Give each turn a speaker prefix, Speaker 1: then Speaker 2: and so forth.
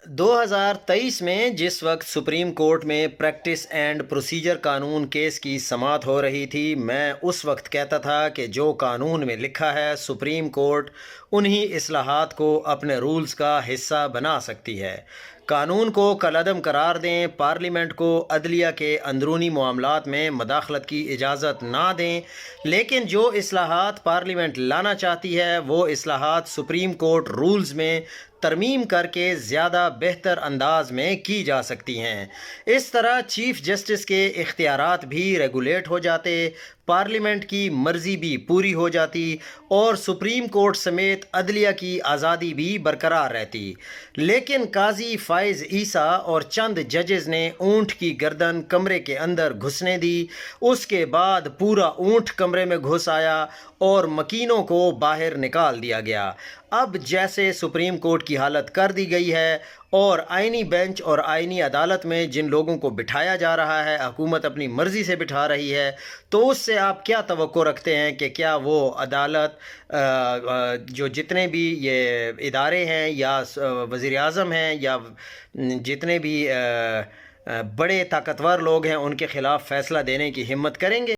Speaker 1: 2023 میں جس وقت سپریم کورٹ میں پریکٹس اینڈ پروسیجر قانون کیس کی سماعت ہو رہی تھی، میں اس وقت کہتا تھا کہ جو قانون میں لکھا ہے سپریم کورٹ انہی اصلاحات کو اپنے رولز کا حصہ بنا سکتی ہے۔ قانون کو کالعدم قرار دیں، پارلیمنٹ کو عدلیہ کے اندرونی معاملات میں مداخلت کی اجازت نہ دیں، لیکن جو اصلاحات پارلیمنٹ لانا چاہتی ہے وہ اصلاحات سپریم کورٹ رولز میں ترمیم کر کے زیادہ بہتر انداز میں کی جا سکتی ہیں۔ اس طرح چیف جسٹس کے اختیارات بھی ریگولیٹ ہو جاتے، پارلیمنٹ کی مرضی بھی پوری ہو جاتی اور سپریم کورٹ سمیت عدلیہ کی آزادی بھی برقرار رہتی۔ لیکن قاضی فائز عیسیٰ اور چند ججز نے اونٹ کی گردن کمرے کے اندر گھسنے دی، اس کے بعد پورا اونٹ کمرے میں گھس آیا اور مکینوں کو باہر نکال دیا گیا۔ اب جیسے سپریم کورٹ کی حالت کر دی گئی ہے اور آئینی بینچ اور آئینی عدالت میں جن لوگوں کو بٹھایا جا رہا ہے حکومت اپنی مرضی سے بٹھا رہی ہے، تو اس سے آپ کیا توقع رکھتے ہیں کہ کیا وہ عدالت جو جتنے بھی یہ ادارے ہیں یا وزیر اعظم ہیں یا جتنے بھی بڑے طاقتور لوگ ہیں ان کے خلاف فیصلہ دینے کی ہمت کریں گے؟